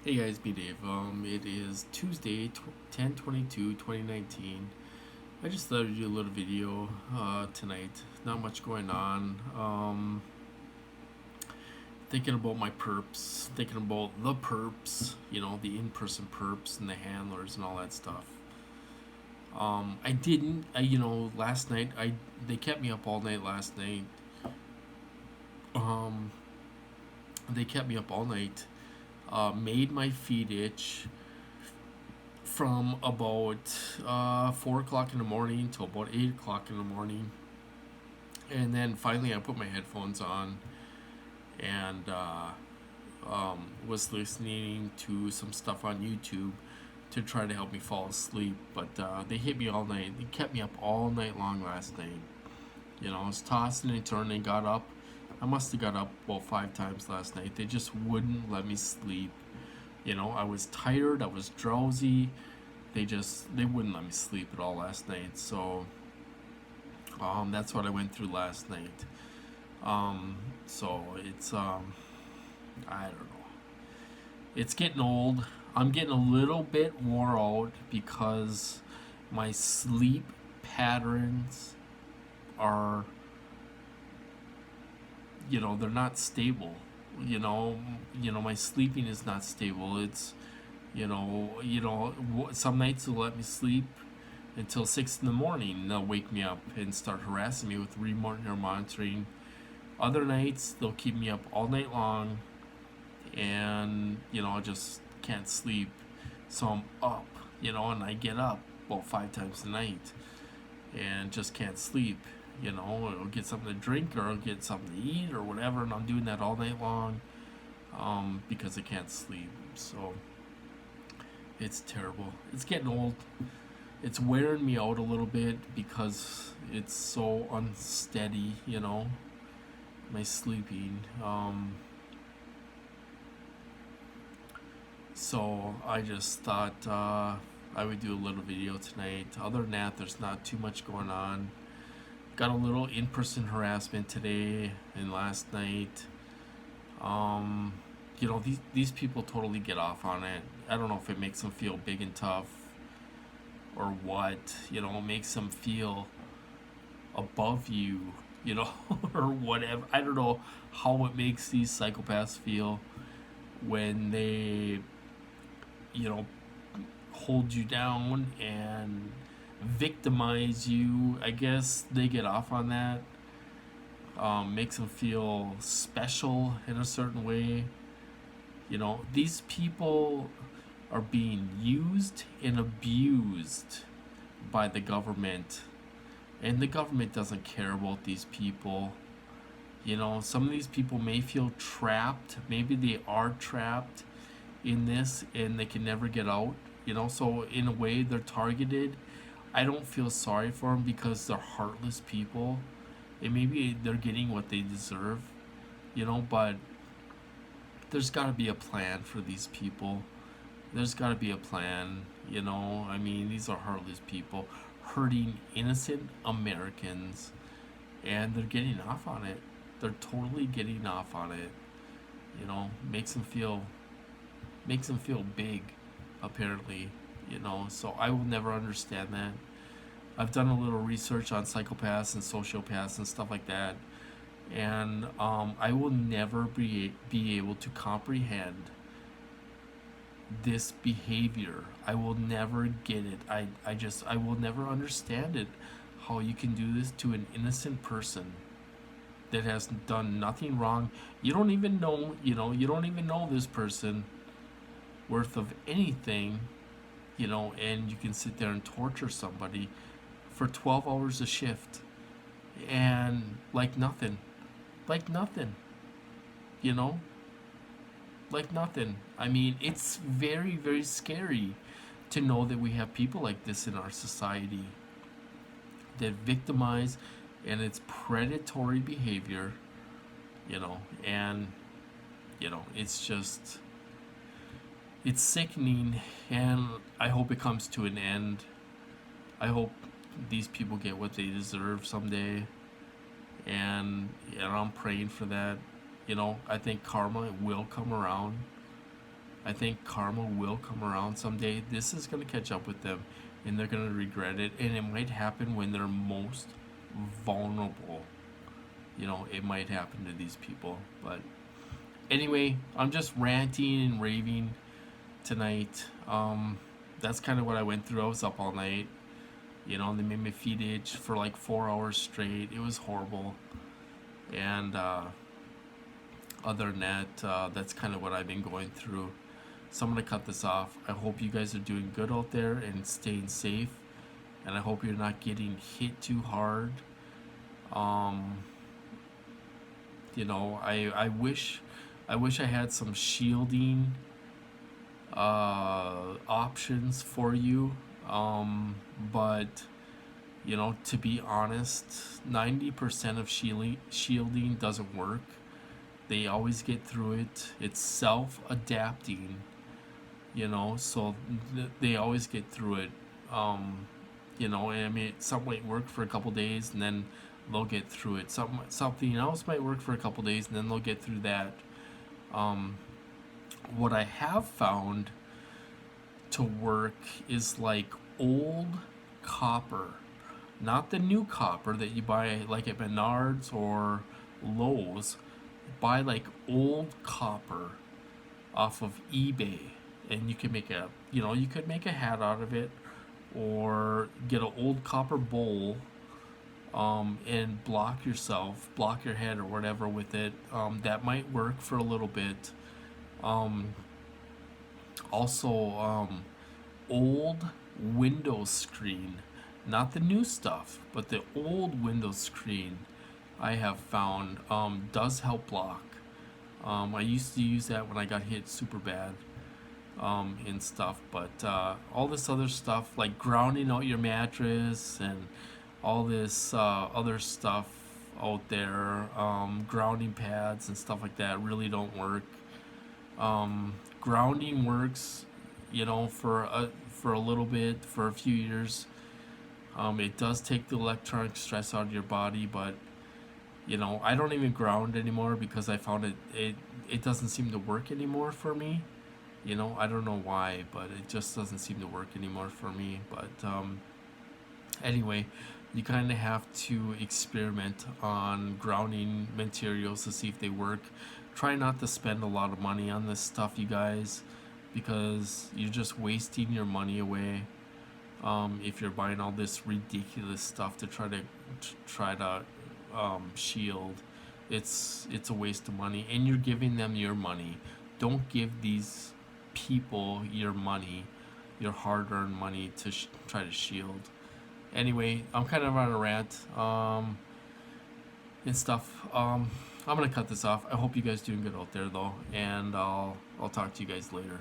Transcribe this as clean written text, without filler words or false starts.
Hey guys, be Dave. It is Tuesday, 10/22/2019. I just thought I'd do a little video tonight. Not much going on. Thinking about my perps, thinking about the perps, the in-person perps and the handlers and all that stuff. I didn't, last night, they kept me up all night last night. Um, they kept me up all night. Made my feet itch from about 4 o'clock in the morning till about 8 o'clock in the morning. And then finally, I put my headphones on and was listening to some stuff on YouTube to try to help me fall asleep. But they hit me all night. They kept me up all night long last night. I was tossing and turning, got up. I must have got up about 5 times last night. They just wouldn't let me sleep. I was tired, I was drowsy. They wouldn't let me sleep at all last night. So that's what I went through last night. So it's I don't know. It's getting old. I'm getting a little bit wore out because my sleep patterns are, they're not stable. My sleeping is not stable. It's some nights they'll let me sleep until 6 in the morning. And they'll wake me up and start harassing me with remote ear monitoring. Other nights they'll keep me up all night long, and I just can't sleep. So I'm up, and I get up about 5 times a night, and just can't sleep. I'll get something to drink or I'll get something to eat or whatever, and I'm doing that all night long because I can't sleep. So it's terrible. It's getting old. It's wearing me out a little bit because it's so unsteady, my sleeping. So I just thought I would do a little video tonight. Other than that, there's not too much going on. Got a little in-person harassment today and last night. These people totally get off on it. I don't know if it makes them feel big and tough or what. It makes them feel above you, or whatever. I don't know how it makes these psychopaths feel when they, you know, hold you down and victimize you. I guess they get off on that. Makes them feel special in a certain way. These people are being used and abused by the government, and the government doesn't care about these people. Some of these people may feel trapped. Maybe they are trapped in this and they can never get out. So in a way, they're targeted. I don't feel sorry for them because they're heartless people, and maybe they're getting what they deserve. But there's got to be a plan for these people. There's got to be a plan. I mean, these are heartless people hurting innocent Americans, and they're getting off on it. They're totally getting off on it. Makes them feel big, apparently. So I will never understand that. I've done a little research on psychopaths and sociopaths and stuff like that, and I will never be able to comprehend this behavior. I will never get it. I will never understand it. How you can do this to an innocent person that has done nothing wrong. You don't even know, you don't even know this person worth of anything, and you can sit there and torture somebody for 12 hours a shift and like nothing, you know, like nothing. I mean, it's very, very scary to know that we have people like this in our society that victimize, and it's predatory behavior, and, it's just, it's sickening, and I hope it comes to an end. I hope these people get what they deserve someday, and I'm praying for that. I think karma will come around. I think karma will come around someday. This is going to catch up with them, and they're going to regret it. And it might happen when they're most vulnerable. You know, it might happen to these people. But anyway, I'm just ranting and raving tonight. That's kind of what I went through. I was up all night. You know, they made my feet itch for like 4 hours straight. It was horrible. And other than that, that's kind of what I've been going through. So I'm going to cut this off. I hope you guys are doing good out there and staying safe. And I hope you're not getting hit too hard. Um, you know, I wish I had some shielding options for you. But you know, to be honest, 90% of shielding doesn't work. They always get through it. It's self-adapting, you know, so they always get through it. Um, you know, I mean, some might work for a couple days and then they'll get through it. Something else might work for a couple days and then they'll get through that. Um, what I have found to work is like old copper, not the new copper that you buy like at Menards or Lowe's. Buy like old copper off of eBay, and you can make a, you know, you could make a hat out of it, or get an old copper bowl, and block your head or whatever with it. That might work for a little bit. Um, Also, old Windows screen, not the new stuff, but the old Windows screen I have found does help block. I used to use that when I got hit super bad and stuff, but all this other stuff like grounding out your mattress and all this other stuff out there, grounding pads and stuff like that really don't work. Grounding works, you know, for a little bit, for a few years. It does take the electronic stress out of your body, but you know, I don't even ground anymore because I found it doesn't seem to work anymore for me. You know, I don't know why, but it just doesn't seem to work anymore for me. But anyway, you kind of have to experiment on grounding materials to see if they work. Try not to spend a lot of money on this stuff, you guys, because you're just wasting your money away. If you're buying all this ridiculous stuff to try to shield, it's a waste of money, and you're giving them your money. Don't give these people your money, your hard-earned money to try to shield. Anyway, I'm kind of on a rant and stuff. I'm gonna cut this off. I hope you guys doing good out there though, and I'll talk to you guys later.